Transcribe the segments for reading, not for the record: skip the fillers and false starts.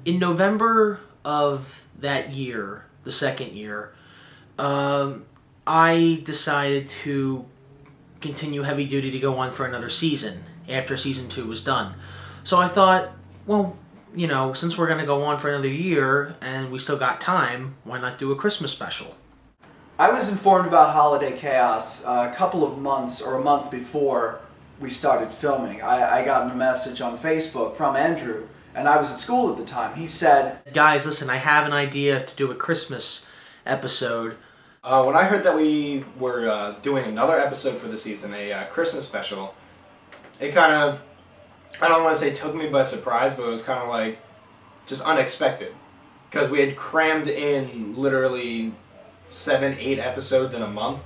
In November of that year, the second year, I decided to continue Heavy Duty to go on for another season after season 2 was done. So I thought, well, since we're going to go on for another year and we still got time, why not do a Christmas special? I was informed about Holiday Chaos a couple of months or a month before we started filming. I got a message on Facebook from Andrew, and I was at school at the time. He said, "Guys, listen, I have an idea to do a Christmas episode." When I heard that we were doing another episode for the season, a Christmas special, it kind of, I don't want to say took me by surprise, but it was kind of like just unexpected. Because we had crammed in literally 7-8 episodes in a month,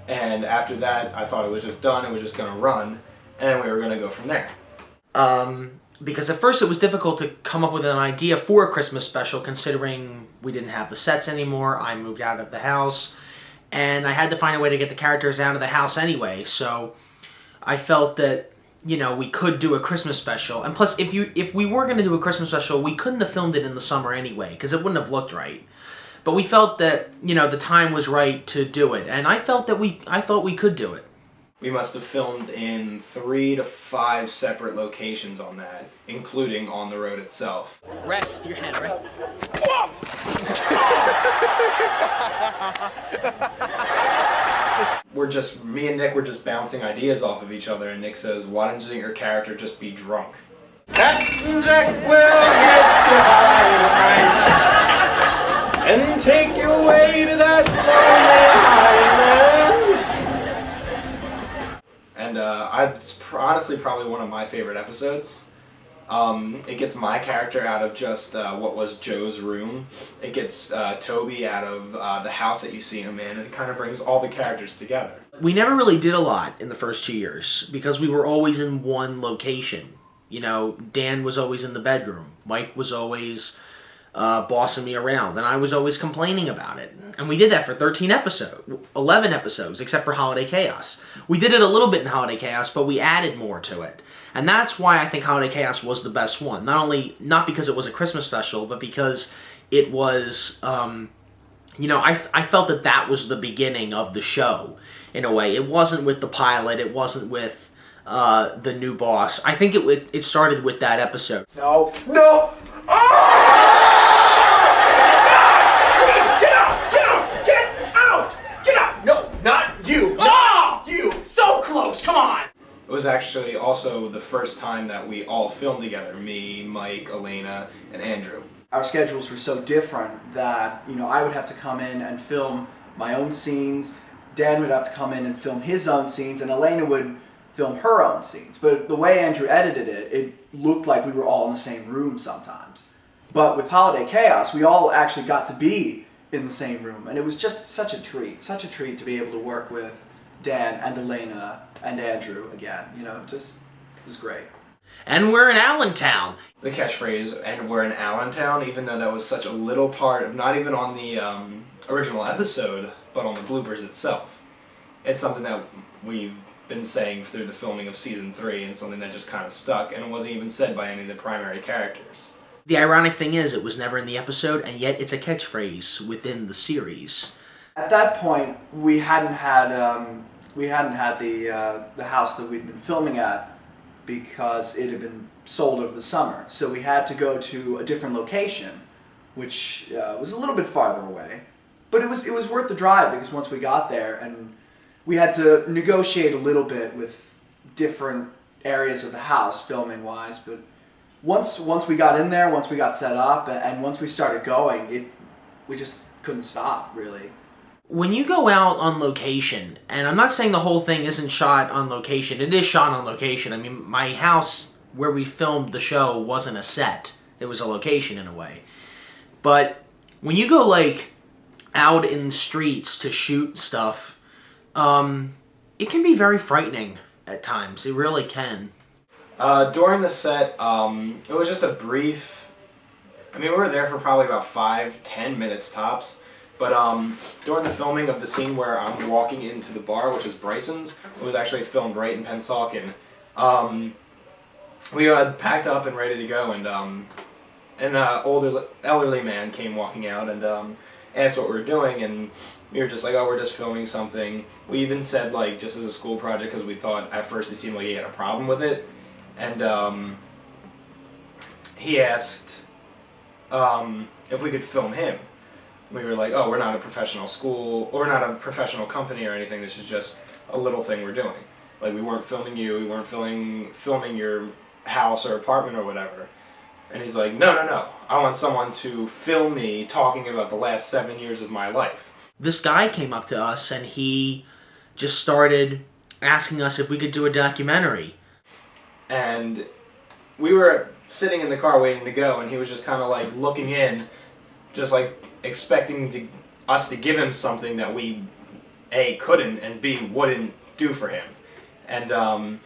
and after that I thought it was just done, it was just going to run, and we were going to go from there. Because at first it was difficult to come up with an idea for a Christmas special, considering we didn't have the sets anymore, I moved out of the house, and I had to find a way to get the characters out of the house anyway, so I felt that, we could do a Christmas special. And plus, if we were going to do a Christmas special, we couldn't have filmed it in the summer anyway, because it wouldn't have looked right. But we felt that, the time was right to do it, and I thought we could do it. We must have filmed in 3 to 5 separate locations on that, including on the road itself. Rest your hand, right? Me and Nick were just bouncing ideas off of each other, and Nick says, "Why don't you think your character just be drunk?" Captain Jack will get you high tonight and take you away to that lonely island. And it's honestly probably one of my favorite episodes. It gets my character out of just what was Joe's room. It gets Toby out of the house that you see him in, and it kind of brings all the characters together. We never really did a lot in the first 2 years because we were always in one location. Dan was always in the bedroom. Mike was always bossing me around, and I was always complaining about it. And we did that for 11 episodes, except for Holiday Chaos. We did it a little bit in Holiday Chaos, but we added more to it. And that's why I think Holiday Chaos was the best one. Not because it was a Christmas special, but because it was, I felt that was the beginning of the show, in a way. It wasn't with the pilot, it wasn't with the new boss. I think it started with that episode. No! Oh! It was actually also the first time that we all filmed together, me, Mike, Elena, and Andrew. Our schedules were so different that, I would have to come in and film my own scenes, Dan would have to come in and film his own scenes, and Elena would film her own scenes. But the way Andrew edited it, it looked like we were all in the same room sometimes. But with Holiday Chaos, we all actually got to be in the same room, and it was just such a treat to be able to work with Dan and Elena and Andrew again. It was great. And we're in Allentown. The catchphrase, "and we're in Allentown," even though that was such a little part of, not even on the original episode, but on the bloopers itself. It's something that we've been saying through the filming of season 3, and something that just kind of stuck, and it wasn't even said by any of the primary characters. The ironic thing is, it was never in the episode, and yet it's a catchphrase within the series. At that point, we hadn't had the house that we'd been filming at because it had been sold over the summer. So we had to go to a different location, which was a little bit farther away. But it was worth the drive, because once we got there, and we had to negotiate a little bit with different areas of the house, filming-wise. But once we got in there, once we got set up, and once we started going, we just couldn't stop, really. When you go out on location, and I'm not saying the whole thing isn't shot on location, it is shot on location. I mean, my house where we filmed the show wasn't a set. It was a location in a way. But when you go, out in the streets to shoot stuff, it can be very frightening at times. It really can. During the set, it was just a brief... we were there for probably about 5-10 minutes tops. But during the filming of the scene where I'm walking into the bar, which is Bryson's, it was actually filmed right in Pennsauken. We had packed up and ready to go, and an elderly man came walking out and asked what we were doing, and we were just like, oh, we're just filming something. We even said, like, just as a school project, because we thought at first it seemed like he had a problem with it. And he asked if we could film him. We were like, oh, we're not a professional school, or we're not a professional company or anything. This is just a little thing we're doing. Like, we weren't filming you, we weren't filming your house or apartment or whatever. And he's like, no, I want someone to film me talking about the last 7 years of my life. This guy came up to us and he just started asking us if we could do a documentary. And we were sitting in the car waiting to go, and he was just kind of like looking in, just like expecting us to give him something that we A, couldn't, and B, wouldn't do for him. And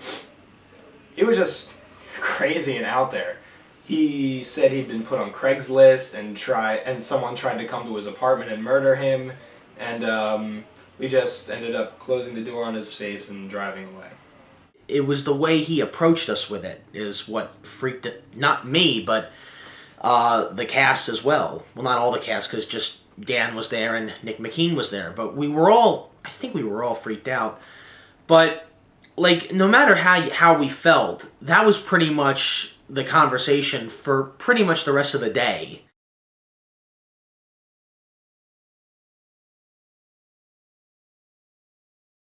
he was just crazy and out there. He said he'd been put on Craigslist and someone tried to come to his apartment and murder him. And we just ended up closing the door on his face and driving away. It was the way he approached us with it is what freaked it. Not me, but the cast as well. Well, not all the cast, because just Dan was there and Nick McKean was there. But I think we were all freaked out. But, like, no matter how we felt, that was pretty much the conversation for pretty much the rest of the day.